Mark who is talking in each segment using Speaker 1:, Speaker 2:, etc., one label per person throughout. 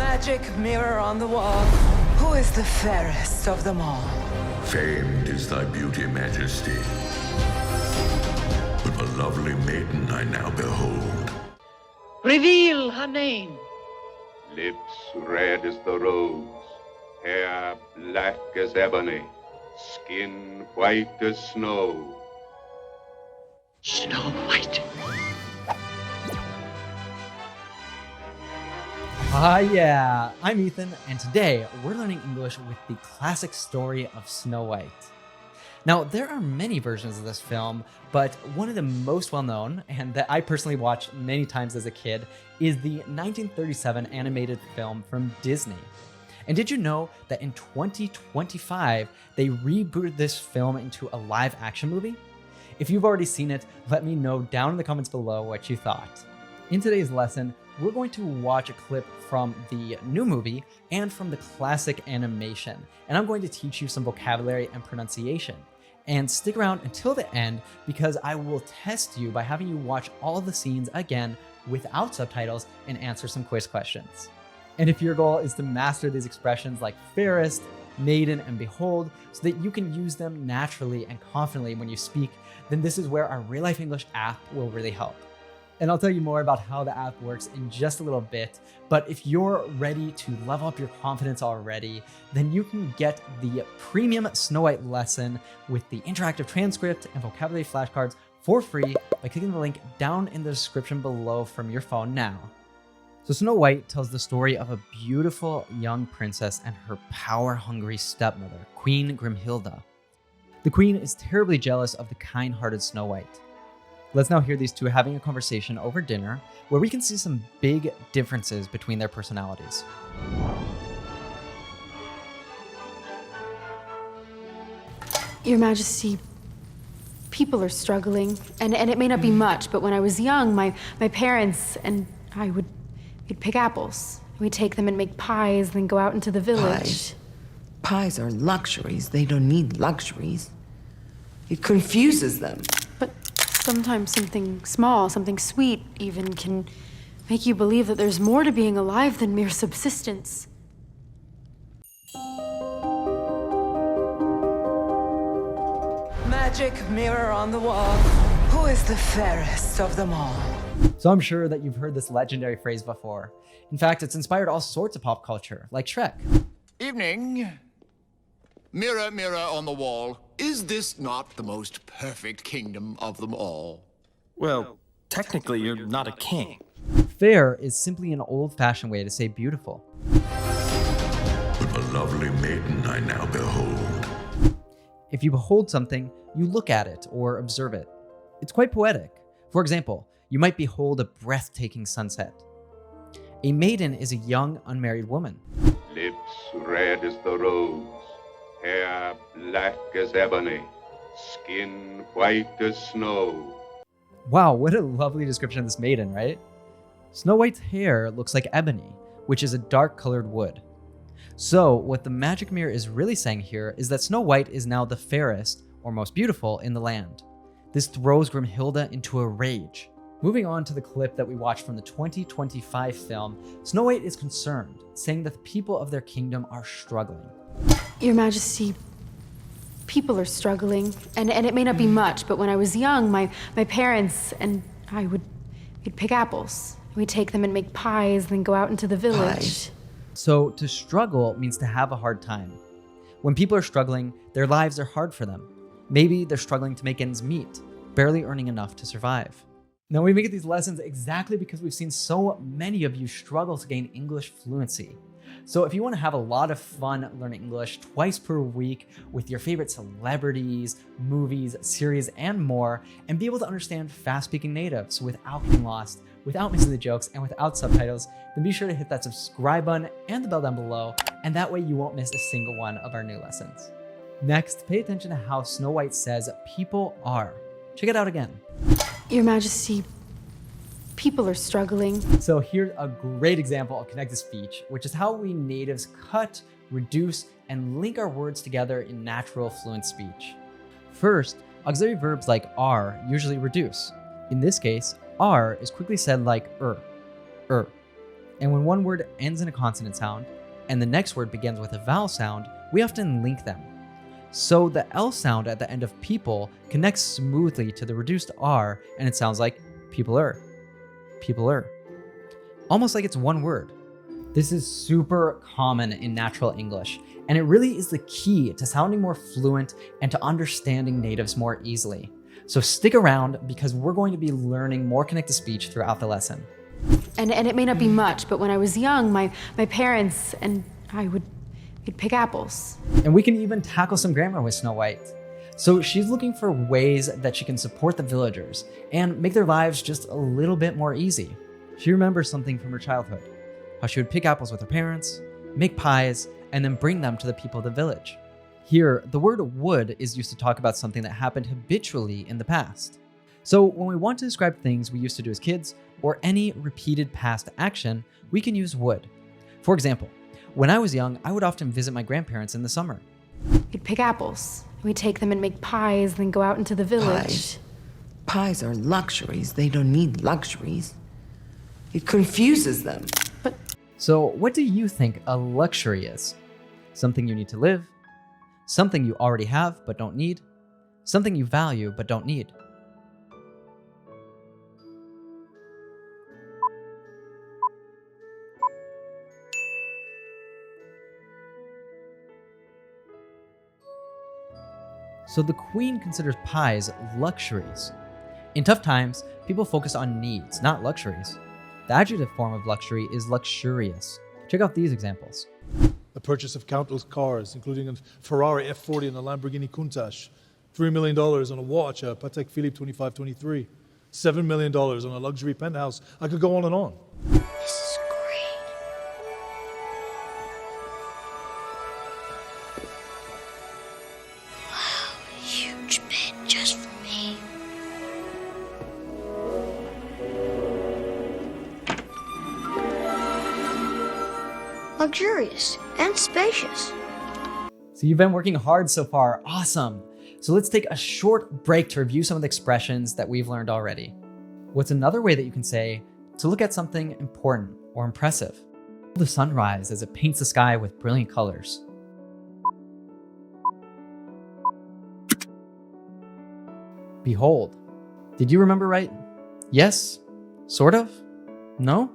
Speaker 1: Magic mirror on the wall. Who is the fairest of them all?
Speaker 2: Famed is thy beauty, majesty. But the lovely maiden I now behold.
Speaker 3: Reveal her name.
Speaker 4: Lips red as the rose, hair black as ebony, skin white as snow.
Speaker 3: Snow White.
Speaker 5: Yeah, I'm Ethan, and today we're learning English with the classic story of Snow White. Now, there are many versions of this film, but one of the most well-known, and that I personally watched many times as a kid, is the 1937 animated film from Disney. And did you know that in 2025, they rebooted this film into a live-action movie? If you've already seen it, let me know down in the comments below what you thought. In today's lesson, we're going to watch a clip from the new movie and from the classic animation, and I'm going to teach you some vocabulary and pronunciation. And stick around until the end because I will test you by having you watch all the scenes again without subtitles and answer some quiz questions. And if your goal is to master these expressions like Fairest, Maiden, and Behold so that you can use them naturally and confidently when you speak, then this is where our real-life English app will really help. And I'll tell you more about how the app works in just a little bit. But if you're ready to level up your confidence already, then you can get the premium Snow White lesson with the interactive transcript and vocabulary flashcards for free by clicking the link down in the description below from your phone now. So Snow White tells the story of a beautiful young princess and her power-hungry stepmother, Queen Grimhilda. The queen is terribly jealous of the kind-hearted Snow White. Let's now hear these two having a conversation over dinner where we can see some big differences between their personalities.
Speaker 6: Your Majesty, people are struggling, and it may not be much, but when I was young, my parents and I we'd pick apples. We'd take them and make pies, then go out into the village.
Speaker 7: Pies are luxuries. They don't need luxuries. It confuses them.
Speaker 6: But sometimes something small, something sweet even, can make you believe that there's more to being alive than mere subsistence.
Speaker 1: Magic mirror on the wall. Who is the fairest of them all?
Speaker 5: So I'm sure that you've heard this legendary phrase before. In fact, it's inspired all sorts of pop culture, like Shrek.
Speaker 8: Evening. Mirror, mirror on the wall, is this not the most perfect kingdom of them all?
Speaker 9: Well, technically you're not a king.
Speaker 5: Fair is simply an old-fashioned way to say beautiful.
Speaker 2: But the lovely maiden I now behold.
Speaker 5: If you behold something, you look at it or observe it. It's quite poetic. For example, you might behold a breathtaking sunset. A maiden is a young, unmarried woman.
Speaker 4: Lips red as the rose, hair black as ebony, skin white as snow.
Speaker 5: Wow, what a lovely description of this maiden, right? Snow White's hair looks like ebony, which is a dark-colored wood. So what the magic mirror is really saying here is that Snow White is now the fairest, or most beautiful, in the land. This throws Grimhilda into a rage. Moving on to the clip that we watched from the 2025 film, Snow White is concerned, saying that the people of their kingdom are struggling.
Speaker 6: Your Majesty, people are struggling, and it may not be much, but when I was young, my parents and I we'd pick apples. We'd take them and make pies, then go out into the village.
Speaker 7: Pies.
Speaker 5: So to struggle means to have a hard time. When people are struggling, their lives are hard for them. Maybe they're struggling to make ends meet, barely earning enough to survive. Now we make these lessons exactly because we've seen so many of you struggle to gain English fluency. So if you want to have a lot of fun learning English twice per week with your favorite celebrities, movies, series, and more, and be able to understand fast-speaking natives without getting lost, without missing the jokes, and without subtitles, then be sure to hit that subscribe button and the bell down below, and that way you won't miss a single one of our new lessons. Next, pay attention to how Snow White says people are. Check it out again.
Speaker 6: Your Majesty, people are struggling.
Speaker 5: So here's a great example of connected speech, which is how we natives cut, reduce, and link our words together in natural, fluent speech. First, auxiliary verbs like are usually reduce. In this case, are is quickly said like er. And when one word ends in a consonant sound, and the next word begins with a vowel sound, we often link them. So the L sound at the end of people connects smoothly to the reduced R, and it sounds like people-er, people-er. Almost like it's one word. This is super common in natural English, and it really is the key to sounding more fluent and to understanding natives more easily. So stick around because we're going to be learning more connected speech throughout the lesson.
Speaker 6: And it may not be much, but when I was young, my parents and I we'd pick apples.
Speaker 5: And we can even tackle some grammar with Snow White. So she's looking for ways that she can support the villagers and make their lives just a little bit more easy. She remembers something from her childhood, how she would pick apples with her parents, make pies, and then bring them to the people of the village. Here, the word would is used to talk about something that happened habitually in the past. So when we want to describe things we used to do as kids, or any repeated past action, we can use would. For example, when I was young, I would often visit my grandparents in the summer.
Speaker 6: We'd pick apples. We'd take them and make pies, then go out into the village.
Speaker 7: Pies. Pies are luxuries. They don't need luxuries. It confuses them.
Speaker 5: So what do you think a luxury is? Something you need to live? Something you already have but don't need? Something you value but don't need? So the queen considers pies luxuries. In tough times, people focus on needs, not luxuries. The adjective form of luxury is luxurious. Check out these examples.
Speaker 10: The purchase of countless cars, including a Ferrari F40 and a Lamborghini Countach, $3 million on a watch, a Patek Philippe 2523, $7 million on a luxury penthouse. I could go on and on.
Speaker 3: This is great. Wow, huge bed just for me. Luxurious and spacious.
Speaker 5: So you've been working hard so far. Awesome. So let's take a short break to review some of the expressions that we've learned already. What's another way that you can say to look at something important or impressive? The sunrise as it paints the sky with brilliant colors. Behold. Did you remember right? Yes? Sort of? No?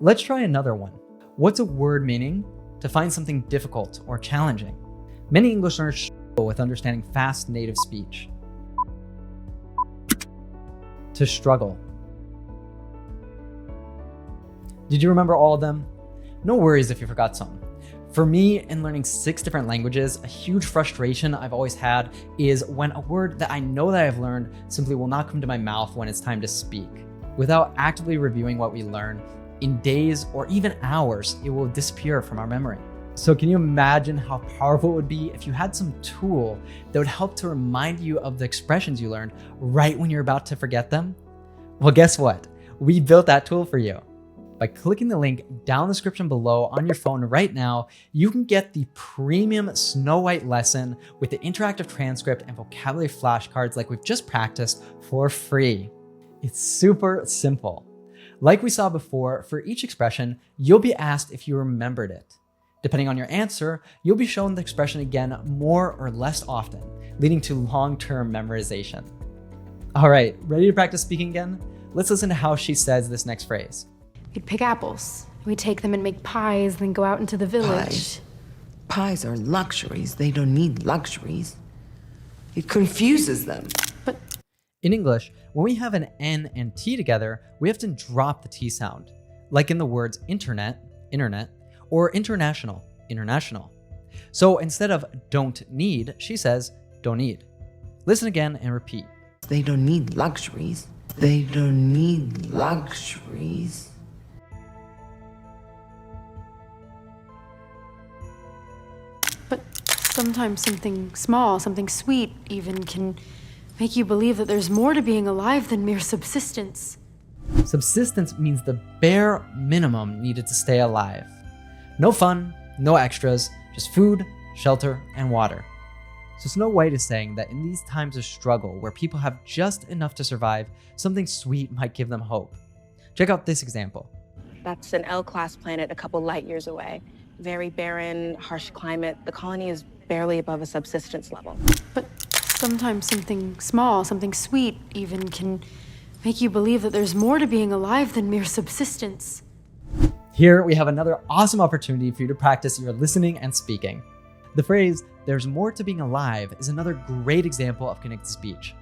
Speaker 5: Let's try another one. What's a word meaning to find something difficult or challenging? Many English learners struggle with understanding fast native speech. To struggle. Did you remember all of them? No worries if you forgot some. For me, in learning 6 different languages, a huge frustration I've always had is when a word that I know that I've learned simply will not come to my mouth when it's time to speak. Without actively reviewing what we learn, in days or even hours, it will disappear from our memory. So can you imagine how powerful it would be if you had some tool that would help to remind you of the expressions you learned right when you're about to forget them? Well, guess what? We built that tool for you. By clicking the link down in the description below on your phone right now, you can get the premium Snow White lesson with the interactive transcript and vocabulary flashcards like we've just practiced for free. It's super simple. Like we saw before, for each expression, you'll be asked if you remembered it. Depending on your answer, you'll be shown the expression again more or less often, leading to long-term memorization. All right, ready to practice speaking again? Let's listen to how she says this next phrase.
Speaker 6: We'd pick apples. We'd take them and make pies, then go out into the village.
Speaker 7: Pies. Pies are luxuries. They don't need luxuries. It confuses them.
Speaker 5: In English, when we have an N and T together, we often drop the T sound, like in the words internet, internet, or international, international. So instead of don't need, she says don't need. Listen again and repeat.
Speaker 7: They don't need luxuries. They don't need luxuries.
Speaker 6: But sometimes something small, something sweet even can make you believe that there's more to being alive than mere subsistence.
Speaker 5: Subsistence means the bare minimum needed to stay alive. No fun, no extras, just food, shelter, and water. So Snow White is saying that in these times of struggle where people have just enough to survive, something sweet might give them hope. Check out this example.
Speaker 11: That's an L-class planet a couple light years away. Very barren, harsh climate. The colony is barely above a subsistence level.
Speaker 6: But sometimes something small, something sweet even, can make you believe that there's more to being alive than mere subsistence.
Speaker 5: Here we have another awesome opportunity for you to practice your listening and speaking. The phrase, "there's more to being alive," is another great example of connected speech.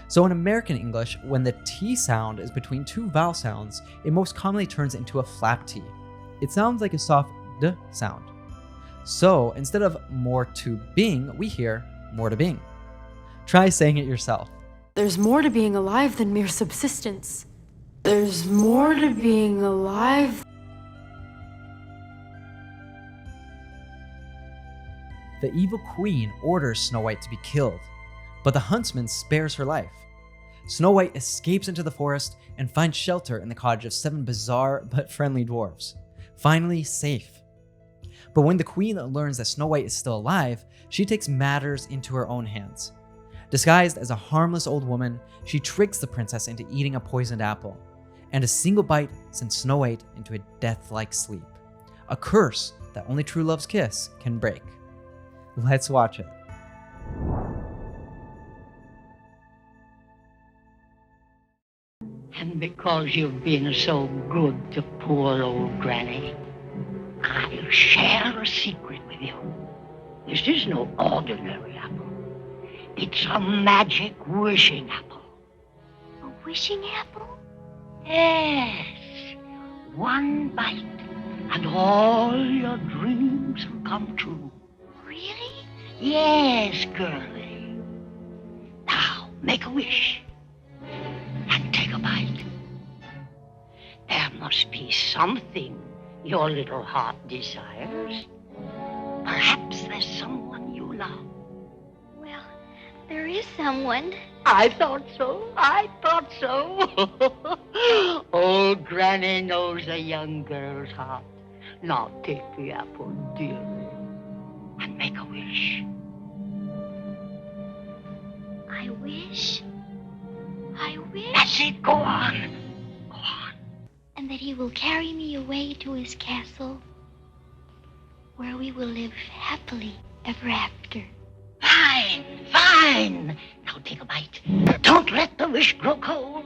Speaker 5: So in American English, when the T sound is between two vowel sounds, it most commonly turns into a flap T. It sounds like a soft D sound. So instead of more to being, we hear more to being. Try saying it yourself.
Speaker 6: There's more to being alive than mere subsistence. There's more to being alive.
Speaker 5: The evil queen orders Snow White to be killed, but the huntsman spares her life. Snow White escapes into the forest and finds shelter in the cottage of 7 bizarre but friendly dwarves. Finally safe. But when the queen learns that Snow White is still alive, she takes matters into her own hands. Disguised as a harmless old woman, she tricks the princess into eating a poisoned apple, and a single bite sends Snow White into a death-like sleep. A curse that only true love's kiss can break. Let's watch it.
Speaker 12: And because you've been so good to poor old Granny, I'll share a secret with you. This is no ordinary apple. It's a magic wishing apple.
Speaker 3: A wishing apple?
Speaker 12: Yes. One bite, and all your dreams will come true.
Speaker 3: Really?
Speaker 12: Yes, girlie. Now, make a wish. And take a bite. There must be something your little heart desires. Perhaps there's someone you love.
Speaker 3: Well, there is someone.
Speaker 12: I thought so. I thought so. Old Granny knows a young girl's heart. Now take the apple, dearie, and make a wish.
Speaker 3: I wish. I wish.
Speaker 12: That's it. Go on. Go on.
Speaker 3: And that he will carry me away to his castle, where we will live happily ever after.
Speaker 12: Fine, fine. Now take a bite. Don't let the wish grow cold.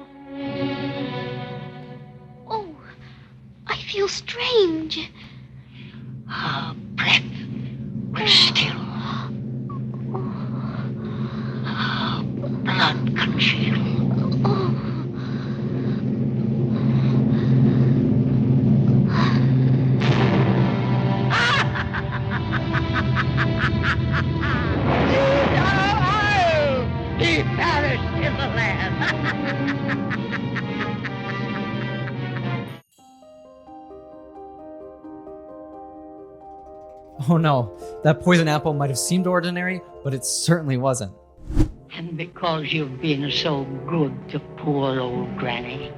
Speaker 3: Oh, I feel strange.
Speaker 12: Our breath will still. Our blood congeal. He perished in the land.
Speaker 5: Oh no, that poison apple might have seemed ordinary, but it certainly wasn't.
Speaker 12: And because you've been so good to poor old Granny,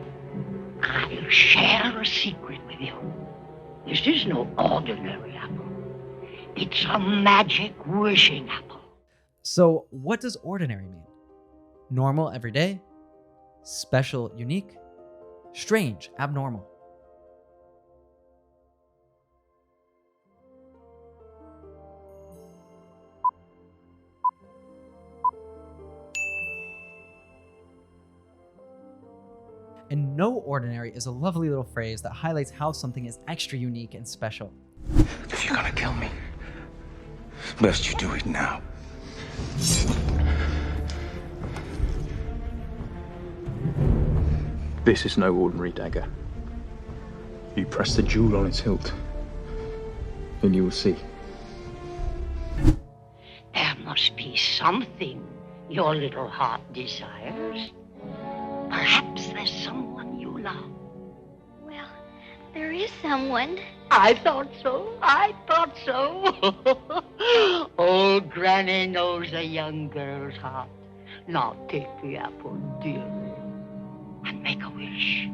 Speaker 12: I'll share a secret with you. This is no ordinary apple. It's a magic wishing apple.
Speaker 5: So what does ordinary mean? Normal, everyday? Special, unique? Strange, abnormal? And no ordinary is a lovely little phrase that highlights how something is extra unique and special.
Speaker 13: If you're gonna kill me, best you do it now. This is no ordinary dagger. You press the jewel on its hilt, and you will see.
Speaker 12: There must be something your little heart desires. Perhaps there's someone you love.
Speaker 3: Well, there is someone.
Speaker 12: I thought so. I thought so. Old Granny knows a young girl's heart. Now take the apple, dearie, and make a wish.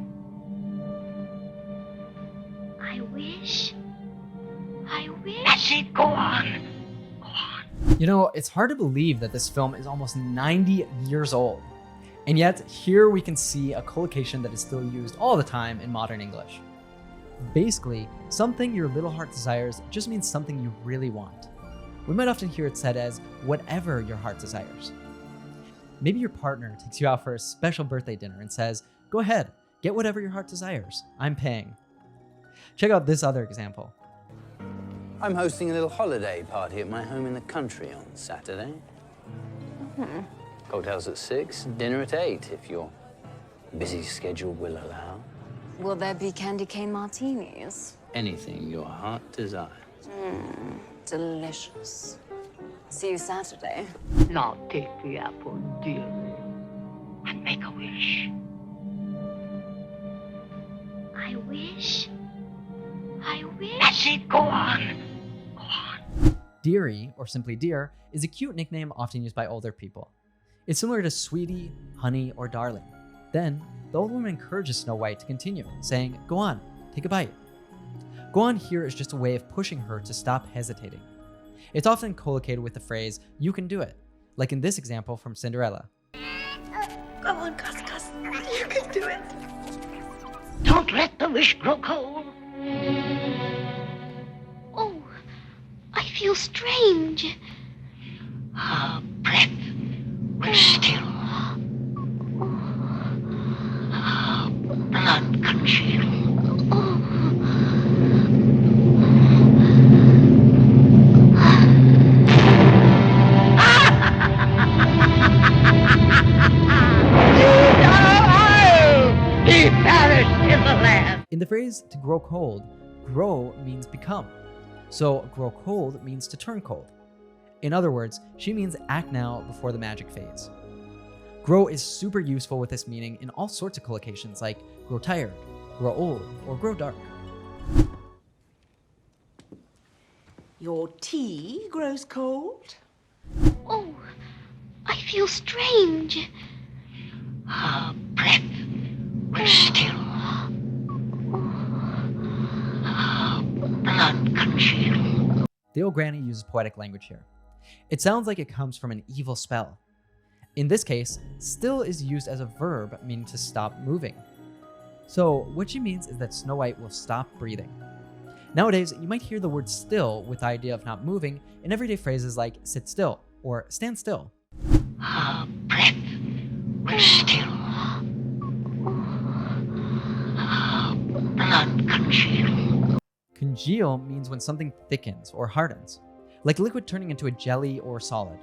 Speaker 3: I wish. I wish.
Speaker 12: That's it. Go on. Go on.
Speaker 5: You know, it's hard to believe that this film is almost 90 years old. And yet, here we can see a collocation that is still used all the time in modern English. Basically, something your little heart desires just means something you really want. We might often hear it said as whatever your heart desires. Maybe your partner takes you out for a special birthday dinner and says, go ahead, get whatever your heart desires. I'm paying. Check out this other example.
Speaker 14: I'm hosting a little holiday party at my home in the country on Saturday. Cocktails at 6, dinner at 8, if your busy schedule will allow.
Speaker 15: Will there be candy cane martinis?
Speaker 14: Anything your heart desires.
Speaker 15: Delicious. See you Saturday.
Speaker 12: Now take the apple, dearie, and make a wish.
Speaker 3: I wish. I wish.
Speaker 12: That's it, go on.
Speaker 5: Dearie, or simply dear, is a cute nickname often used by older people. It's similar to sweetie, honey, or darling. Then, the old woman encourages Snow White to continue, saying, go on, take a bite. Go on here is just a way of pushing her to stop hesitating. It's often collocated with the phrase, you can do it, like in this example from Cinderella.
Speaker 3: Go on, Cus. You can do it.
Speaker 12: Don't let the wish grow cold.
Speaker 3: Oh, I feel strange.
Speaker 12: Her breath will still. Her blood congeal.
Speaker 5: In the phrase to grow cold, grow means become. So grow cold means to turn cold. In other words, she means act now before the magic fades. Grow is super useful with this meaning in all sorts of collocations like grow tired, grow old, or grow dark.
Speaker 16: Your tea grows cold?
Speaker 3: Oh, I feel strange.
Speaker 12: Her breath will still. Her blood congeal.
Speaker 5: The old granny uses poetic language here. It sounds like it comes from an evil spell. In this case, still is used as a verb meaning to stop moving. So what she means is that Snow White will stop breathing. Nowadays, you might hear the word still with the idea of not moving in everyday phrases like sit still or stand still.
Speaker 12: Her breath will still. Her blood congeal.
Speaker 5: Congeal means when something thickens or hardens, like liquid turning into a jelly or solid.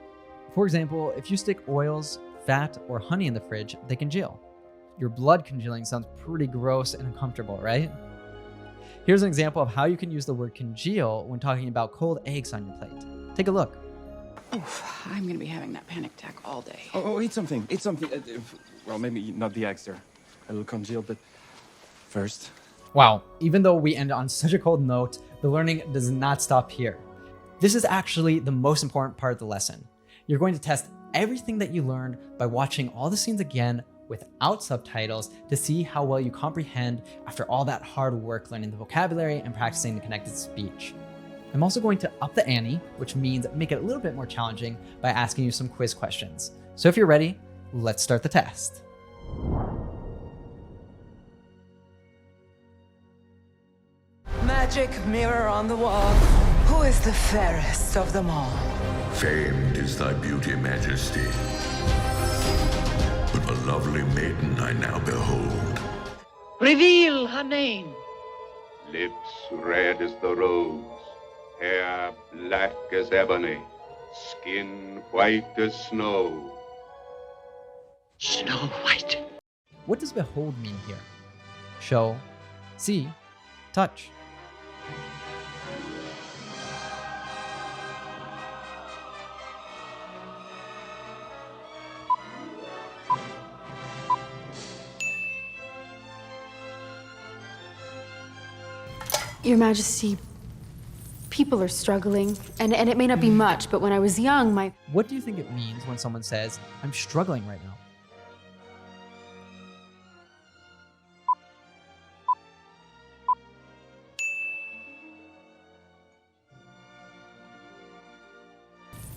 Speaker 5: For example, if you stick oils, fat, or honey in the fridge, they congeal. Your blood congealing sounds pretty gross and uncomfortable, right? Here's an example of how you can use the word congeal when talking about cold eggs on your plate. Take a look.
Speaker 17: Oof, I'm gonna be having that panic attack all day.
Speaker 13: Oh, eat something. Eat something. Well, maybe not the eggs. They're a little congealed, but first.
Speaker 5: Wow, even though we end on such a cold note, the learning does not stop here. This is actually the most important part of the lesson. You're going to test everything that you learned by watching all the scenes again without subtitles to see how well you comprehend after all that hard work learning the vocabulary and practicing the connected speech. I'm also going to up the ante, which means make it a little bit more challenging by asking you some quiz questions. So if you're ready, let's start the test.
Speaker 1: Magic mirror on the wall. Who is the fairest of them all?
Speaker 2: Famed is thy beauty, majesty. But a lovely maiden I now behold.
Speaker 12: Reveal her name.
Speaker 4: Lips red as the rose, hair black as ebony, skin white as snow.
Speaker 12: Snow White.
Speaker 5: What does behold mean here? Show, see, touch.
Speaker 6: Your Majesty, people are struggling, and it may not be much, but when I was young, my...
Speaker 5: What do you think it means when someone says, I'm struggling right now?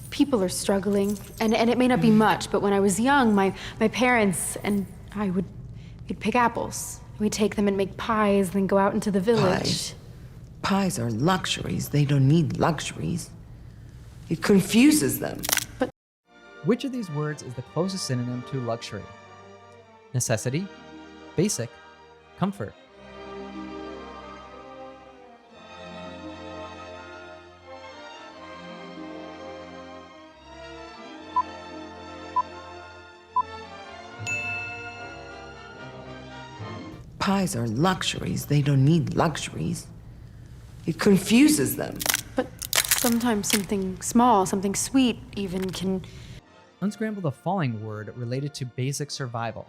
Speaker 6: People are struggling, and it may not be much, but when I was young, my parents and I we'd pick apples, We take them and make pies, then go out into the village.
Speaker 7: Pies? Pies are luxuries. They don't need luxuries. It confuses them.
Speaker 5: Which of these words is the closest synonym to luxury? Necessity, basic, comfort.
Speaker 7: Pies are luxuries. They don't need luxuries. It confuses them.
Speaker 6: But sometimes something small, something sweet even can...
Speaker 5: Unscramble the following word related to basic survival.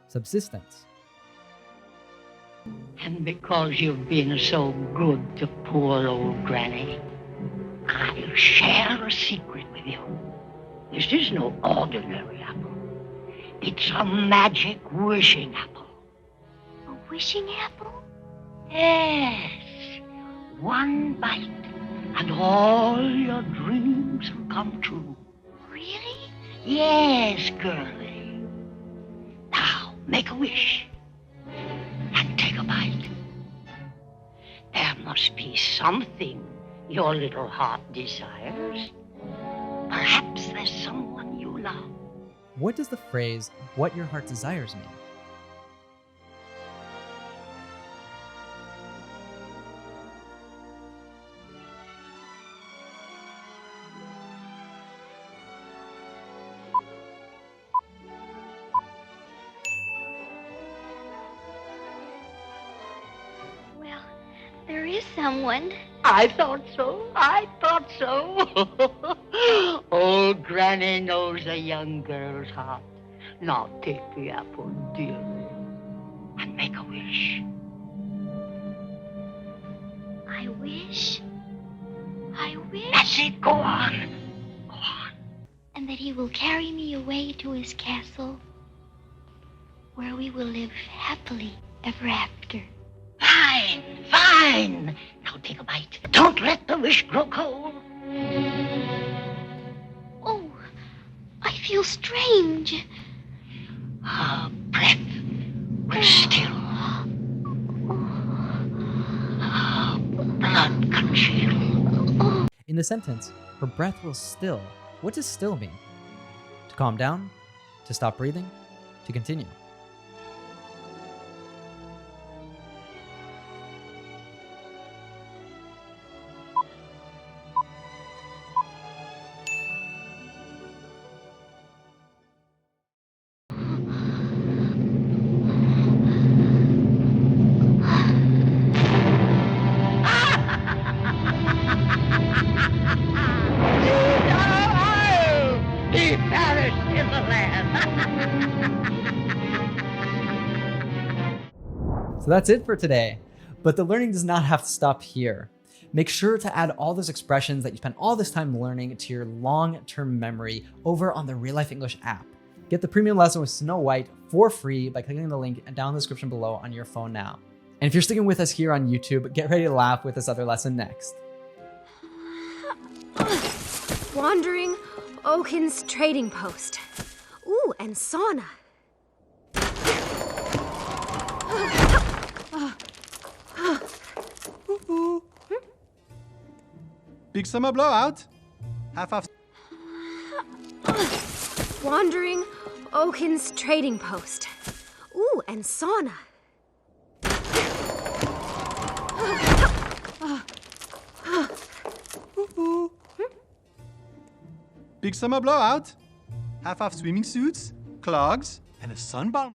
Speaker 5: Subsistence.
Speaker 12: And because you've been so good to poor old Granny, I'll share a secret with you. This is no ordinary apple. It's a magic wishing apple.
Speaker 3: A wishing apple?
Speaker 12: Yes. One bite, and all your dreams will come true.
Speaker 3: Really?
Speaker 12: Yes, girlie. Now, make a wish. And take a bite. There must be something your little heart desires. Perhaps there's someone you love.
Speaker 5: What does the phrase, "what your heart desires" mean?
Speaker 3: Well, there is someone.
Speaker 12: I thought so. I thought so. Old Granny knows a young girl's heart. Now take the apple, dearie, and make a wish.
Speaker 3: I wish. I wish.
Speaker 12: That's it. Go on. Go on.
Speaker 3: And that he will carry me away to his castle, where we will live happily ever after.
Speaker 12: Fine, fine. Now take a bite. Don't let the wish grow cold.
Speaker 3: Oh, I feel strange.
Speaker 12: Her breath will still. Her blood congeal.
Speaker 5: In the sentence, her breath will still. What does still mean? To calm down? To stop breathing? To continue?
Speaker 12: He perished in the land.
Speaker 5: So that's it for today. But the learning does not have to stop here. Make sure to add all those expressions that you spent all this time learning to your long-term memory over on the Real Life English app. Get the premium lesson with Snow White for free by clicking the link down in the description below on your phone now. And if you're sticking with us here on YouTube, get ready to laugh with this other lesson next.
Speaker 18: Wandering Oaken's trading post. Ooh, and sauna.
Speaker 19: Big summer blowout. Half.
Speaker 18: Wandering Oaken's trading post. Ooh, and sauna.
Speaker 19: Big summer blowout. Half swimming suits, clogs, and a sunbomb.